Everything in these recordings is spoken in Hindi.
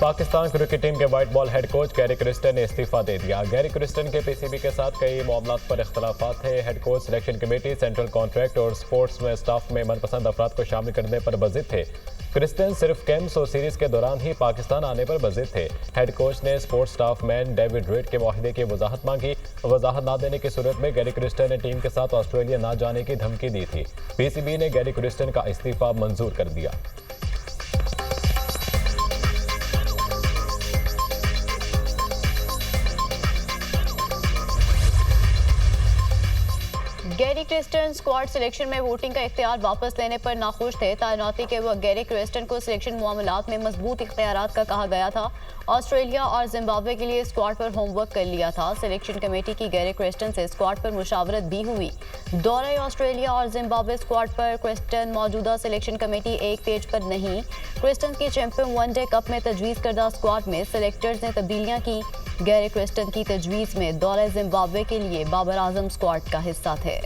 पाकिस्तान क्रिकेट टीम के white ball head coach Gary Kristen ने इस्तीफा दे दिया। गैरी क्रिस्टन के पीसीबी के साथ कई मामलों पर इख्तलाफात थे। Head coach selection committee, central contract और स्पोर्ट्स में स्टाफ में मनपसंद अफराद को शामिल करने पर बज़िद थे। क्रिस्टन सिर्फ कैंप्स और सीरीज के दौरान ही पाकिस्तान आने पर बज़िद थे। हेड कोच ने sports staff man David red के मुआहदे की वजाहत मांगी। वजाहत न देने की सूरत में गैरी क्रिस्टन ने टीम के साथ ऑस्ट्रेलिया न जाने की धमकी दी थी। पीसीबी ने गैरी क्रिस्टन का इस्तीफा मंजूर कर दिया। गैरी क्रिस्टन स्क्वाड सिलेक्शन में वोटिंग का इख्तियार वापस लेने पर नाखुश थे। तैनाती के वक्त गैरी क्रिस्टन को सिलेक्शन मामलात में मजबूत इख्तियारात का कहा गया था। ऑस्ट्रेलिया और जिम्बाब्वे के लिए स्क्वाड पर होमवर्क कर लिया था। सिलेक्शन कमेटी की गैरी क्रिस्टन से स्क्वाड पर मुशावरत भी हुई। दौरे ऑस्ट्रेलिया और जिम्बाब्वे स्क्वाड पर क्रिस्टन मौजूदा सिलेक्शन कमेटी एक पेज पर नहीं। क्रिस्टन की चैंपियन वनडे कप में तजवीज़ करदा स्क्वाड में सिलेक्टर्स ने तब्दीलियां की। गैरी क्रिस्टन की तजवीज़ में दौरे जिम्बाब्वे के लिए बाबर आजम स्क्वाड का हिस्सा थे।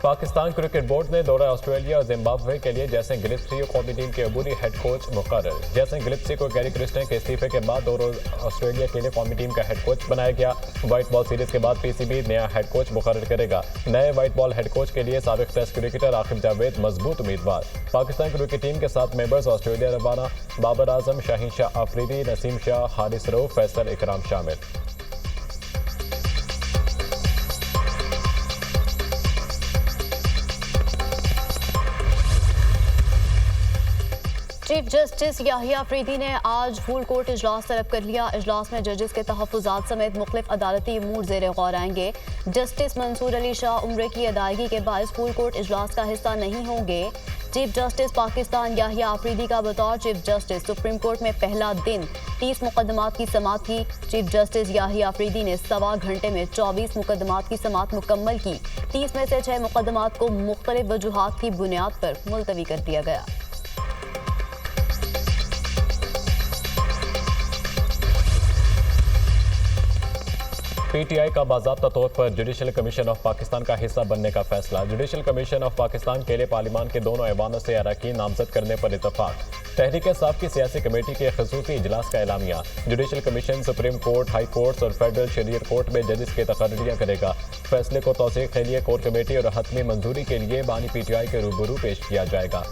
पाकिस्तान क्रिकेट बोर्ड ने दौरा ऑस्ट्रेलिया और जिम्बाब्वे के लिए जैसन गिलिस्ट्री कौमी टीम के अबूरी हेड कोच मुकर्रर। जैसन गिलिस्ट्री को गैरी क्रिस्टन के इस्तीफे के बाद दौरा ऑस्ट्रेलिया के लिए कौमी टीम का हेड कोच बनाया गया। व्हाइट बॉल सीरीज के बाद पीसीबी नया हेड कोच मुकर्रर करेगा। नए व्हाइट बॉल हेड कोच के लिए साबिक टेस्ट क्रिकेटर आकिब जावेद मजबूत उम्मीदवार। पाकिस्तान क्रिकेट टीम के 7 मेंबर्स ऑस्ट्रेलिया रवाना। बाबर आजम, शाहीन शाह आफरीदी, नसीम शाह, हारिस रऊफ, फैसल इकराम शामिल। चीफ जस्टिस याहिया अफरीदी ने आज फुल कोर्ट इजलास तलब कर लिया। इजलास में जजेस के तहफ़्फ़ुज़ात समेत मुख्तलिफ अदालती अमूर ज़ेर गौर आएंगे। जस्टिस मंसूर अली शाह उम्र की अदायगी के बायस फुल कोर्ट इजलास का हिस्सा नहीं होंगे। चीफ जस्टिस पाकिस्तान याहिया अफरीदी का बतौर चीफ जस्टिस सुप्रीम कोर्ट में पहला दिन 30 मुकदमात की समाअत की। चीफ जस्टिस याहिया अफरीदी ने 1.25 घंटे में 24 मुकदमात की समाअत मुकम्मल की। 30 में से 6 मुकदमात को मुख्तलिफ वजूहात की बुनियाद पर मुलतवी कर दिया गया। पीटीआई का बाज़ाब्ता तौर पर जुडिशल कमीशन ऑफ पाकिस्तान का हिस्सा बनने का फैसला। जुडिशल कमीशन ऑफ पाकिस्तान के लिए पार्लिमान के दोनों ऐवानों से अरकान नामजद करने पर इत्तफाक। तहरीक इंसाफ की सियासी कमेटी के खसूसी इजलास का एलामिया। Judicial commission supreme court, high courts और फेडरल शरीयत कोर्ट में जजेस की तकर्रियां करेगा। फैसले को तौसीक के लिए कोर कमेटी और हतमी मंजूरी के लिए बानी पीटीआई के रूबरू पेश किया जाएगा।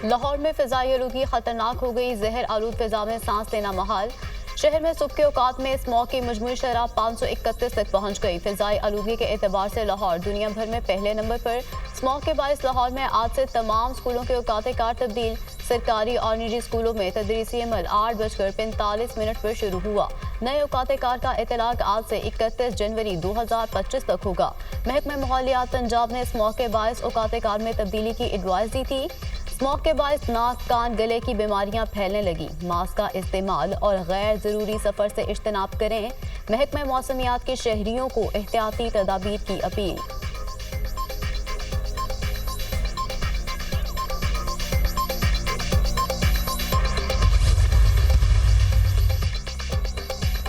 लाहौर में फिजाई आलूदगी खतरनाक हो गई। जहर आलूद फिजा में सांस लेना महाल। शहर में सुबह के औकात में स्मॉग की मजमूई शरह 531 तक पहुंच गई। फिजाई आलूदगी के एतबार से लाहौर दुनिया भर में पहले नंबर पर। स्मॉग के बायस लाहौर में आज से तमाम स्कूलों के औकात कार तब्दील। सरकारी और निजी स्कूलों में तदरीसी अमल 8:45 पर शुरू हुआ। नए औकात कार का इतलाक आज से 31 जनवरी 2025 तक होगा। महकमा माहौलियात पंजाब ने स्मॉग के बायस औकात कार में तब्दीली की एडवाइस दी थी। स्मॉग के बायस नाक, कान, गले की बीमारियां फैलने लगी। मास्क का इस्तेमाल और गैर ज़रूरी सफ़र से इज्तनाब करें। महकमा मौसमियात के शहरियों को एहतियाती तदाबीर की अपील।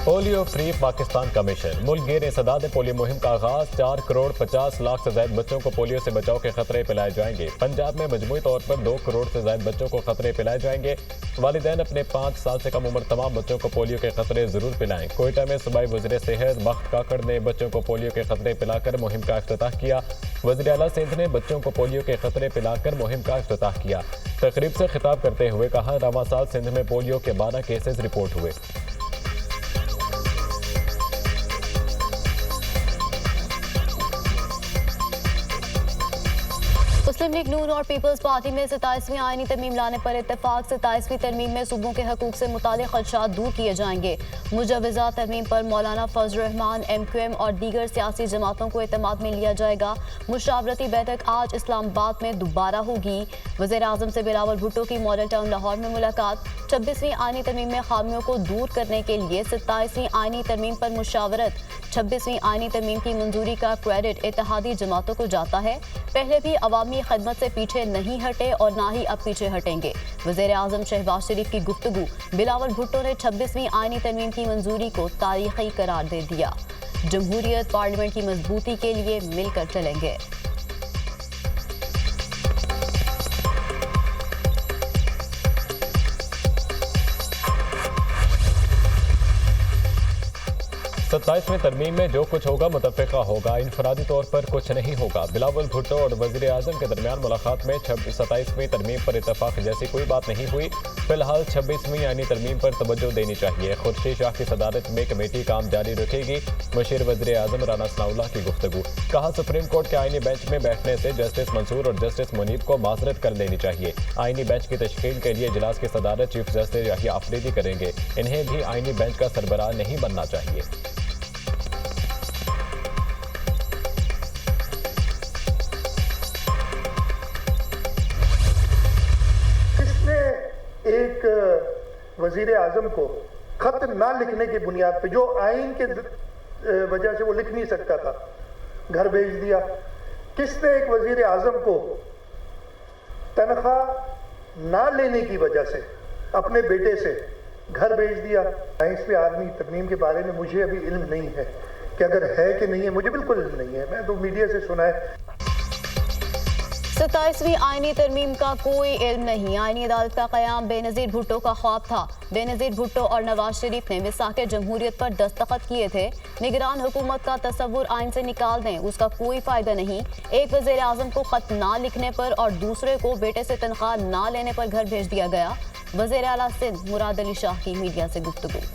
पोलियो फ्री पाकिस्तान का मिशन। मुल्क गिर इंसदाद पोलियो मुहिम का आगाज। 4 करोड़ 50 लाख से ज्यादा बच्चों को पोलियो से बचाव के खतरे पिलाए जाएंगे। पंजाब में मजमूई तौर पर 2 करोड़ से ज्यादा बच्चों को खतरे पिलाए जाएंगे। वालिदैन अपने 5 साल से कम उम्र तमाम बच्चों को पोलियो के खतरे जरूर पिलाएं। कोयटा में सूबाई वज़ीर सेहत बख्त काकड़ ने बच्चों को पोलियो के खतरे पिलाकर मुहिम का इफ्तिताह किया। वज़ीर आला सिंध ने बच्चों को पोलियो के खतरे पिलाकर मुहिम का इफ्तिताह किया। तकरीब से खिताब करते हुए कहा, रवां साल सिंध में पोलियो के 12 केसेस रिपोर्ट हुए। मुस्लिम लीग नून और पीपल्स पार्टी में 27वीं आईनी तरमीम लाने पर इत्तेफाक। 27वीं तरमीम में सूबों के हकूक से मुतालिक खदशात दूर किए जाएंगे। मुजव्वज़ा तरमीम पर मौलाना फजल रहमान, MQM और दीगर सियासी जमातों को एतमाद में लिया जाएगा। मुशावरती बैठक आज इस्लामाबाद में दोबारा होगी। वज़ीर आज़म से बिलावल भुट्टो की मॉडल टाउन लाहौर में मुलाकात। 26वीं आईनी तरमीम में खामियों को दूर करने के लिए 27वीं आईनी तरमीम पर मुशावरत। 26वीं आईनी तरमीम की मंजूरी का क्रेडिट इत्तेहादी जमातों को जाता है। पहले भी अवामी खदमत से पीछे नहीं हटे और ना ही अब पीछे हटेंगे। वज़ीर आज़म शहबाज शरीफ की गुफ्तगू। बिलावल भुट्टो ने 26वीं आईनी तरमीम की मंजूरी को तारीखी करार दे दिया। जमहूरियत पार्लियामेंट की मजबूती के लिए मिलकर चलेंगे। सत्ताईसवीं तरमीम में जो कुछ होगा मुतफ़िक़ा होगा, इनफरादी तौर पर कुछ नहीं होगा। बिलावल भुट्टो और वज़ीर आज़म के दरमियान मुलाकात में 27वीं तरमीम पर इतफाक़ जैसी कोई बात नहीं हुई। फिलहाल 26वीं आईनी तरमीम पर तवज्जो देनी चाहिए। खुर्शीद शाह की सदारत में कमेटी काम जारी रखेगी। मशीर वज़ीर आज़म राना सनाउल्लाह की गुफ्तगू। कहा, सुप्रीम कोर्ट के आईनी बेंच में बैठने से जस्टिस मंसूर और जस्टिस मुनीब को माज़रत कर लेनी चाहिए। आईनी बेंच की तश्कील के लिए इजलास की सदारत चीफ जस्टिस याहिया अफरीदी करेंगे। इन्हें भी आईनी बेंच का सरबराह नहीं बनना चाहिए। एक वजीर आजम को खत ना लिखने की बुनियाद पे, जो आइन के वजह से वो लिख नहीं सकता था, घर भेज दिया। किसने एक वजीर आजम को तनख्वाह ना लेने की वजह से अपने बेटे से घर भेज दिया? 22वीं आईनी तरमीम के बारे में मुझे अभी इल्म नहीं है कि अगर है कि नहीं है, मुझे बिल्कुल इल्म नहीं है। मैं तो मीडिया से सुना है। 27वीं आईनी तरमीम का कोई इल्म नहीं। आईनी अदालत का क़याम बेनज़ीर भुट्टो का ख्वाब था। बेनज़ीर भुट्टो और नवाज शरीफ ने मिसाक़े जमहूरियत पर दस्तखत किए थे। निगरान हुकूमत का तसव्वुर आइन से निकाल दें, उसका कोई फ़ायदा नहीं। एक वज़ीर आज़म को ख़त ना लिखने पर और दूसरे को बेटे से तनख्वाह ना लेने पर घर भेज दिया गया। वज़ीर आला सिंध मुराद अली शाह की मीडिया से गुफ्तगू।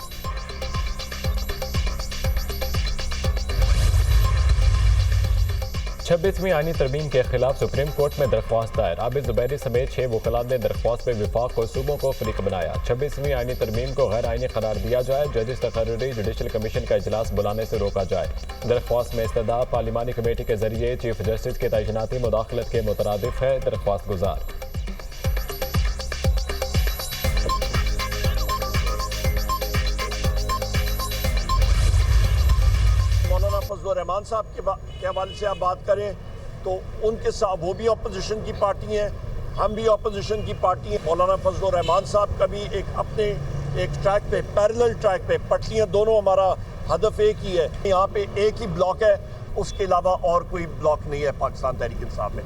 26वीं आईनी तरमीम के खिलाफ सुप्रीम कोर्ट में दरख्वास्त दायर। आबिद ज़ुबैरी समेत 6 वकला ने दरख्वास्त में विफाक को सूबों को फरीक बनाया। 26वीं आईनी तरमीम को गैर आईनी करार दिया जाए, जजिस तकर्री जुडिशल कमीशन का इजलास बुलाने से रोका जाए। दरख्वास्त में इस्तदा पार्लिमानी कमेटी के जरिए चीफ जस्टिस की तैनाती मुदाखलत के मुतरादिफ है। दरख्वास्त गुजार फजल रहमान साहब के हवाले से आप बात करें तो उनके साथ, वो भी अपोजिशन की पार्टी हैं, हम भी अपोजिशन की पार्टी हैं। मौलाना फजल रहमान साहब का भी एक अपने एक ट्रैक पे, पैरेलल ट्रैक पे, पट्टियाँ दोनों, हमारा हदफ एक ही है। यहाँ पे एक ही ब्लॉक है, उसके अलावा और कोई ब्लॉक नहीं है पाकिस्तान तहरीक इंसाफ में।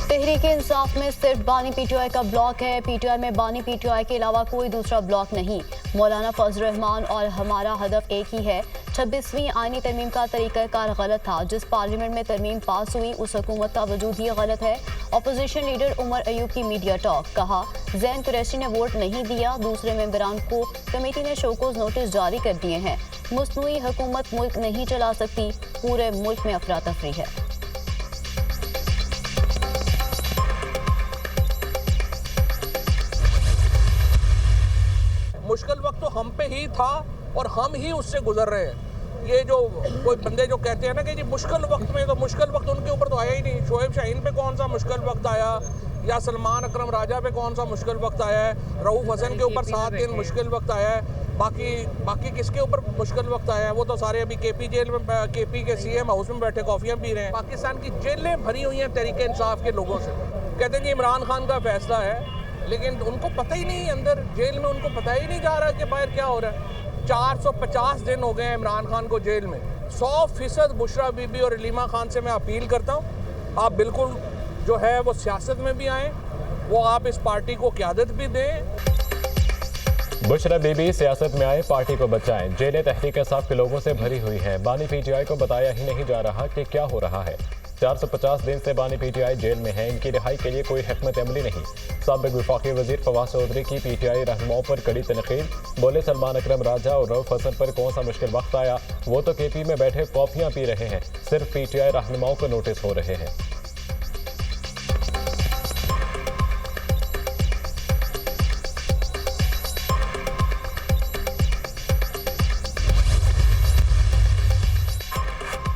तहरीक इंसाफ में सिर्फ बानी पीटीआई का ब्लॉक है। पीटीआई में बानी पीटीआई के अलावा कोई दूसरा ब्लॉक नहीं। मौलाना फजल रहमान और हमारा हदफ एक ही है। 26वीं आईनी तरमीम का तरीक़ाकार गलत था। जिस पार्लियामेंट में तरमीम पास हुई उस हुकूमत का वजूद ही गलत है। अपोजिशन लीडर उमर अयूब की मीडिया टॉक। कहा, जैन कुरैशी ने वोट नहीं दिया, दूसरे मेंबरान को कमेटी ने शोकोज नोटिस जारी कर दिए हैं। मसनूई हुकूमत मुल्क नहीं चला सकती, पूरे मुल्क में अफरा तफरी है। मुश्किल वक्त तो हम पे ही था और हम ही उससे गुजर रहे हैं। ये जो कोई बंदे जो कहते हैं ना कि जी मुश्किल वक्त में, तो मुश्किल वक्त उनके ऊपर तो आया ही नहीं। शोएब शाहीन पे कौन सा मुश्किल वक्त आया, या सलमान अकरम राजा पे कौन सा मुश्किल वक्त आया है, रऊफ हसन के ऊपर 7 दिन मुश्किल वक्त आया है, बाकी किसके ऊपर मुश्किल वक्त आया है? वो तो सारे अभी केपी जेल में, केपी के सीएम हाउस में बैठे कॉफियाँ पी रहे हैं। पाकिस्तान की जेलें भरी हुई हैं तहरीक इंसाफ के लोगों से। कहते हैं जी इमरान खान का फैसला है, लेकिन उनको पता ही नहीं, अंदर जेल में उनको पता ही नहीं जा रहा कि बाहर क्या हो रहा है। 450 दिन हो गए हैं इमरान खान को जेल में। 100% बुशरा बीबी और अलीमा खान से मैं अपील करता हूँ, आप बिल्कुल जो है वो सियासत में भी आएँ, वो आप इस पार्टी को क़यादत भी दें। बुशरा बीबी सियासत में आए, पार्टी को बचाएं। जेलें तहरीक इंसाफ के लोगों से भरी हुई हैं। बानी पीटीआई को बताया ही नहीं जा रहा कि क्या हो रहा है। 450 दिन से बानी पीटीआई जेल में है, इनकी रिहाई के लिए कोई हिकमत अमली नहीं। साबिक वफाकी वजीर फवाद चौधरी की पीटीआई रहनुमाओं पर कड़ी तनकीद। बोले, सलमान अकरम राजा और रऊफ हसन पर कौन सा मुश्किल वक्त आया, वो तो केपी में बैठे कॉफियाँ पी रहे हैं, सिर्फ पीटीआई रहनुमाओं को नोटिस हो रहे हैं।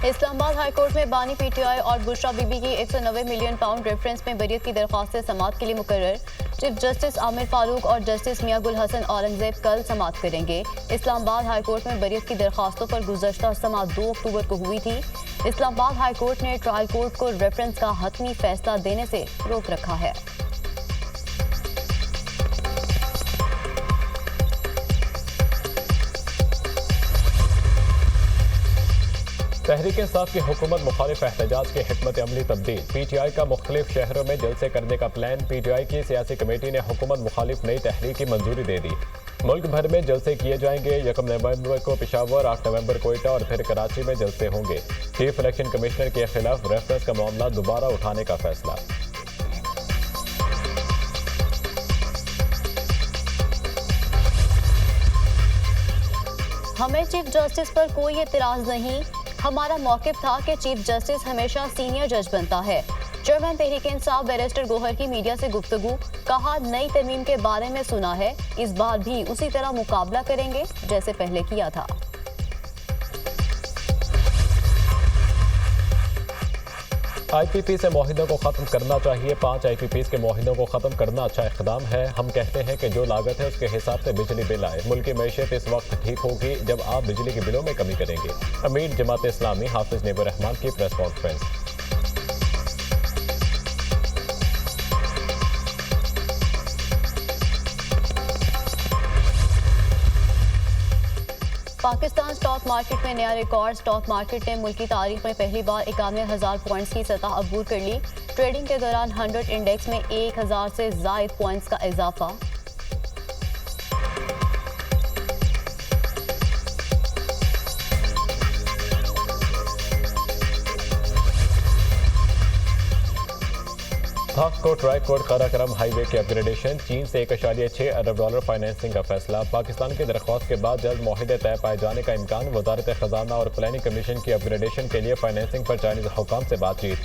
इस्लामाबाद हाई कोर्ट में बानी पीटीआई और बुशरा बीबी की 190 मिलियन पाउंड रेफरेंस में बरियत की दरख्वास्त समाअत के लिए मुकर्रर। चीफ जस्टिस आमिर फारूक और जस्टिस मियां गुल हसन औरंगजेब कल समाअत करेंगे। इस्लामाबाद हाईकोर्ट में बरीत की दरखास्तों पर गुज़श्ता समाअत 2 अक्टूबर को हुई थी। इस्लामाबाद हाईकोर्ट ने ट्रायल कोर्ट को रेफरेंस का हतमी फैसला देने से रोक रखा है। तहरीक इंसाफ की हुकूमत मुखालिफ एहतजाज की हिकमत अमली तब्दील। PTI का मुख्तलिफ शहरों में जलसे करने का प्लान। PTI की सियासी कमेटी ने हुकूमत मुखालिफ नई तहरीक की मंजूरी दे दी। मुल्क भर में जलसे किए जाएंगे। 1 नवंबर को पेशावर, 8 नवंबर कोयटा और फिर कराची में जलसे होंगे। चीफ इलेक्शन कमिश्नर के खिलाफ रेफरेंस का मामला दोबारा उठाने का फैसला। हमें चीफ जस्टिस पर कोई एतराज नहीं। हमारा मौक़िफ़ था कि चीफ जस्टिस हमेशा सीनियर जज बनता है। चेयरमैन तहरीक इंसाफ बैरिस्टर गोहर की मीडिया से गुफ्तगू। कहा, नई तरमीम के बारे में सुना है, इस बार भी उसी तरह मुकाबला करेंगे जैसे पहले किया था। IPP से मुआहिदों को खत्म करना चाहिए। 5 IPPs के मुआहिदों को खत्म करना अच्छा इक़दाम है। हम कहते हैं कि जो लागत है उसके हिसाब से बिजली बिल आए। मुल्क की मैशत इस वक्त ठीक होगी जब आप बिजली के बिलों में कमी करेंगे। अमीर जमात इस्लामी हाफिज नेबुर रहमान की press conference. Pakistan stock market में नया रिकॉर्ड। स्टॉक मार्केट ने मुल्क की तारीख में पहली बार 91,000 पॉइंट्स की सतह अबूर कर ली। ट्रेडिंग के दौरान 100 इंडेक्स में 1,000 से ज़ायद पॉइंट्स का इजाफा। थाको ट्राइकोट काराकरम हाईवे की अपग्रेडेशन। चीन से $1.6 अरब फाइनेंसिंग का फैसला। पाकिस्तान की दरख्वास्त के बाद जल्द मुआहिदे तय पाए जाने का इम्कान। वजारत खजाना और प्लानिंग कमीशन की अपग्रेडेशन के लिए फाइनेंसिंग पर चाइनीज हुकाम से बातचीत।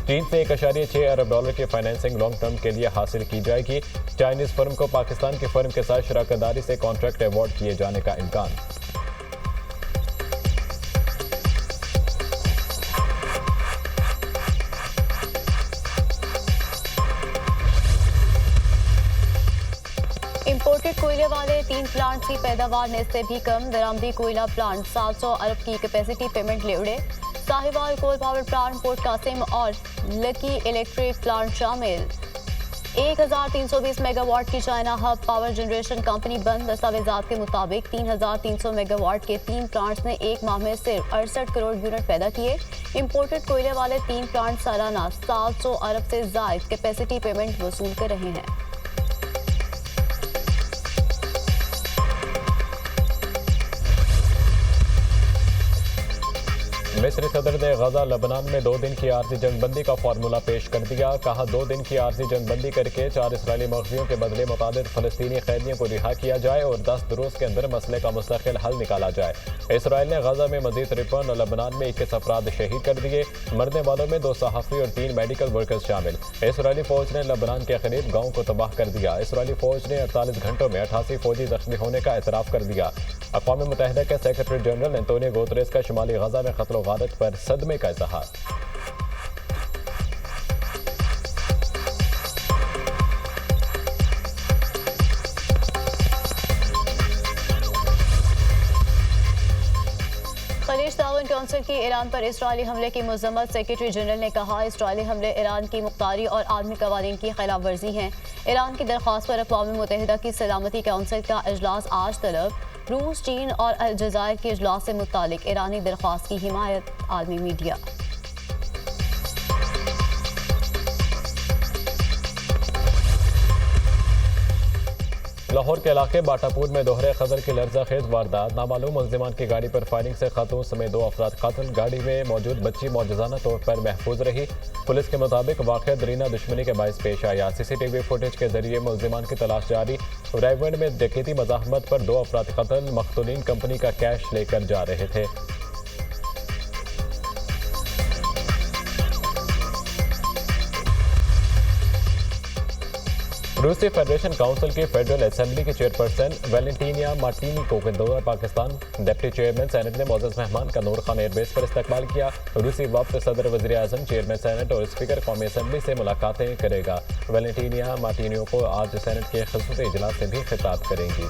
चीन से $1.6 अरब की फाइनेंसिंग लॉन्ग टर्म के लिए हासिल की जाएगी। चाइनीज फर्म को पाकिस्तान की फर्म के साथ शराकतदारी से कॉन्ट्रैक्ट अवार्ड किए जाने का इम्कान। इंपोर्टेड कोयले वाले 3 प्लांट्स की पैदावार ने से भी कम। दरामदी कोयला प्लांट 700 अरब की कैपेसिटी पेमेंट ले उड़े। Sahiwal coal power plant, port Qasim और लकी इलेक्ट्रिक प्लांट शामिल। 1320 मेगावाट की China hub power generation company बंद। दस्तावेजात के मुताबिक 3300 मेगावाट के 3 प्लांट्स ने एक माह में सिर्फ 68 करोड़ यूनिट पैदा किए। इंपोर्टेड कोयले वाले 3 प्लांट सालाना 700 अरब से जायद कैपेसिटी पेमेंट वसूल कर रहे हैं। मिस्री सदर ने गजा लबनान में 2 दिन की आर्जी जंगबंदी का फार्मूला पेश कर दिया। कहा, 2 दिन की आर्जी जंगबंदी करके 4 इसराइली मगजियों के बदले मुताबिक फलस्तीनी कैदियों को रिहा किया जाए और 10 रोज के अंदर मसले का मुस्तकिल हल निकाला जाए। इसराइल ने गजा में मजीद 53 और लबनान में 21 अफराद शहीद कर दिए। मरने वालों में 2 सहाफ़ी और 3 मेडिकल वर्कर्स शामिल। इसराइली फौज ने लबनान के करीब गाँव को तबाह कर दिया। इसराइली फौज ने 48 घंटों में 88 फौजी जख्मी होने का एतराफ़ कर दिया। अक़वाम मुत्तहिदा के सेक्रेटरी जनरल एंटोनियो गुतरेस का शुमाली गजा में कत्ल गारत पर सदमे का इज़हार। खलीज ताउन कौंसिल की ईरान पर इसराइली हमले की मजम्मत। सेक्रेटरी जनरल ने कहा, इसराइली हमले ईरान की मुख्तारी और आलमी कवानीन की खिलाफ वर्जी हैं। ईरान की दरख्वास्त पर अक़वाम मुत्तहिदा की सलामती कौंसिल का इजलास आज तलब। रूस, चीन और अलजायर के इजलास से मुतालिक ईरानी दरख्वास्त की हिमायत आलमी मीडिया। लाहौर के इलाके बाटापुर में दोहरे खतर की लर्ज़ाखेज वारदात। नामालूम मुलजिमान की गाड़ी पर फायरिंग से खातून समेत 2 अफराद कत्ल। गाड़ी में मौजूद बच्ची मौजूदाना तौर पर महफूज रही। पुलिस के मुताबिक वाक़या दरीना दुश्मनी के बायस पेश आया। CCTV फुटेज के जरिए मुलजिमान की तलाश जारी। रायगढ़ में डकैती मज़ाहमत पर 2 अफराद कत्ल। मख्तूलीन कंपनी का कैश लेकर जा रहे थे। रूसी फेडरेशन काउंसिल की फेडरल असेंबली की चेयरपर्सन वैलेंटीनिया मार्टिनी को दौरा पाकिस्तान। डिप्टी चेयरमैन सेनेट ने मोअज़्ज़ज़ मेहमान का नूर खान एयरबेस पर इस्तकबाल किया। रूसी वफ्द सदर वज़ीर आज़म, चेयरमैन सेनेट और स्पीकर कौमी असेंबली से मुलाकातें करेगा। वैलेंटीनिया मार्टिनियो को आज सेनेट के ख़ुसूसी इजलास से भी खिताब करेंगी।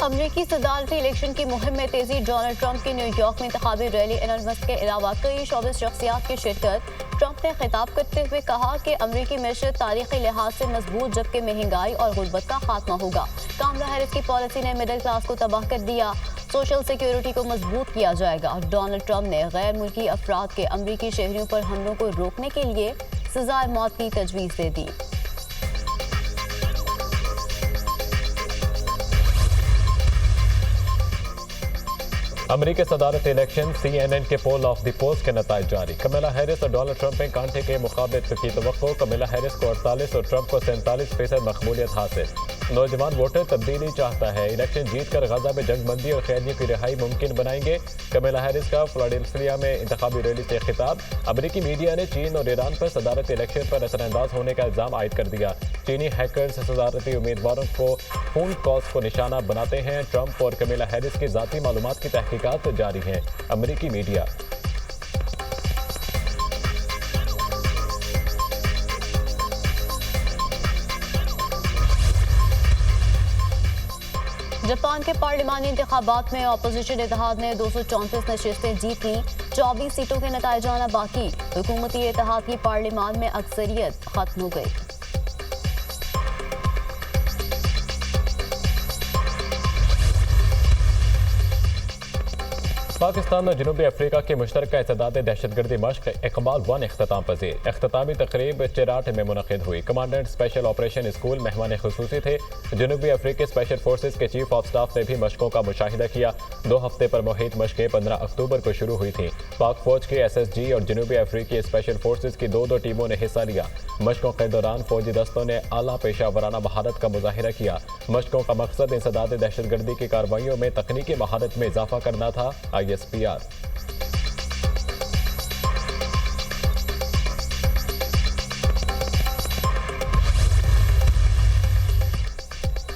अमरीकी सदारती इलेक्शन की मुहिम में तेजी। डोनाल्ड ट्रंप की न्यूयॉर्क में इंतखाबी रैली, एलन मस्क के अलावा कई शोबिस शख्सियात की शिरकत। ट्रंप ने खिताब करते हुए कहा कि अमरीकी मैशत तारीखी लिहाज से मजबूत, जबकि महंगाई और गुर्बत का खात्मा होगा। कामला हैरिस की पॉलिसी ने मिडिल क्लास को तबाह कर दिया। सोशल सिक्योरिटी को मजबूत किया जाएगा। डोनाल्ड ट्रंप ने गैर मुल्की अफराद के अमरीकी शहरियों पर हमलों को रोकने के लिए सजाए मौत की तजवीज़ दे दी। अमरीकी सदारती इलेक्शन, CNN के पोल ऑफ द पोस्ट के नताइज जारी। कमला हैरिस और डोनाल्ड ट्रंप में कांटे के मुकाबले की तवक्को। कमला हैरिस को 48 और ट्रंप को 47% मकबूलियत हासिल। नौजवान वोटर तब्दीली चाहता है। इलेक्शन जीतकर गजा में जंगबंदी और कैदियों की रिहाई मुमकिन बनाएंगे। कमला हैरिस का फिलाडेल्फिया में इंतखाबी रैली से खिताब। अमरीकी मीडिया ने चीन और ईरान पर सदारती इलेक्शन पर असरअंदाज होने का इल्जाम आयद कर दिया। चीनी हैकर्स सदारती उम्मीदवारों को फोन कॉल्स को निशाना बनाते हैं। ट्रंप और कमला हैरिस की ज़ाती मालूमात की तहकीकात जारी हैं। अमरीकी मीडिया जापान के पार्लिमानी इंतखाबात में अपोजिशन इत्तेहाद ने 234 नशिस्तें जीत ली। 24 सीटों के नतीजे आना बाकी। हुकूमती इत्तेहाद की पार्लिमान में अक्सरियत खत्म हो गई। पाकिस्तान और जनूबी अफ्रीका की मुश्तरका इत्तेदाद दहशतगर्दी मश्क इकबाल 1 अख्ताम पजीर। अख्तामी तकरीब चेराट में मुनक़िद हुई। कमांडेंट स्पेशल ऑपरेशन स्कूल मेहमान खुसूसी थे। जनूबी अफ्रीकी स्पेशल फोर्सेज के चीफ ऑफ स्टाफ ने भी मशकों का मुशाहिदा किया। 2 हफ्ते पर मुहित मशकें 15 अक्टूबर को शुरू हुई थी। पाक फौज के SSG और जनूबी अफ्रीकी स्पेशल फोर्सेज की 2 टीमों ने हिस्सा लिया। मशकों के दौरान फौजी दस्तों ने आला पेशा वराना महारत का मुजाहिरा किया। मशकों का मकसद इंसदाद दहशतगर्दी की कार्रवाइयों में तकनीकी महारत में इजाफा करना था। ISPR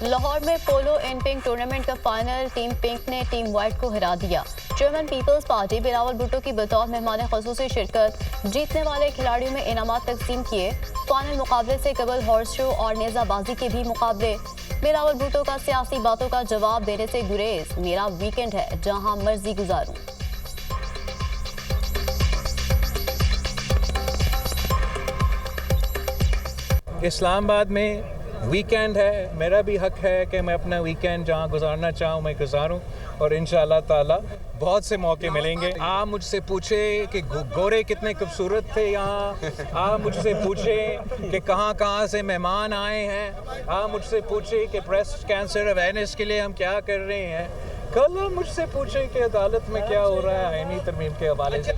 लाहौर में पोलो इन पिंक टूर्नामेंट का फाइनल, टीम पिंक ने टीम व्हाइट को हरा दिया। चेयरमैन पीपल्स पार्टी बिलावल भुट्टो की बतौर मेहमान खुसूसी शिरकत। जीतने वाले खिलाड़ियों में इनामात तकसीम किए। फाइनल मुकाबले से कबल हॉर्स शो और नेजाबाजी के भी मुकाबले। बिलावल भुट्टो का सियासी बातों का जवाब देने से गुरेज। मेरा वीकेंड है, जहां मर्जी गुजारूं। इस्लामाबाद में वीकेंड है, मेरा भी हक है कि मैं अपना वीकेंड जहाँ गुजारना चाहूँ मैं गुजारूँ, और इंशाअल्लाह ताला बहुत से मौके मिलेंगे। आप मुझसे पूछे कि गोरे कितने खूबसूरत थे यहाँ, आप मुझसे पूछे कि कहाँ से मेहमान आए हैं, आप मुझसे पूछे कि ब्रेस्ट कैंसर अवेयरनेस के लिए हम क्या कर रहे हैं, कल आप मुझसे पूछे कि अदालत में क्या हो रहा है आईनी तरमीम के हवाले से।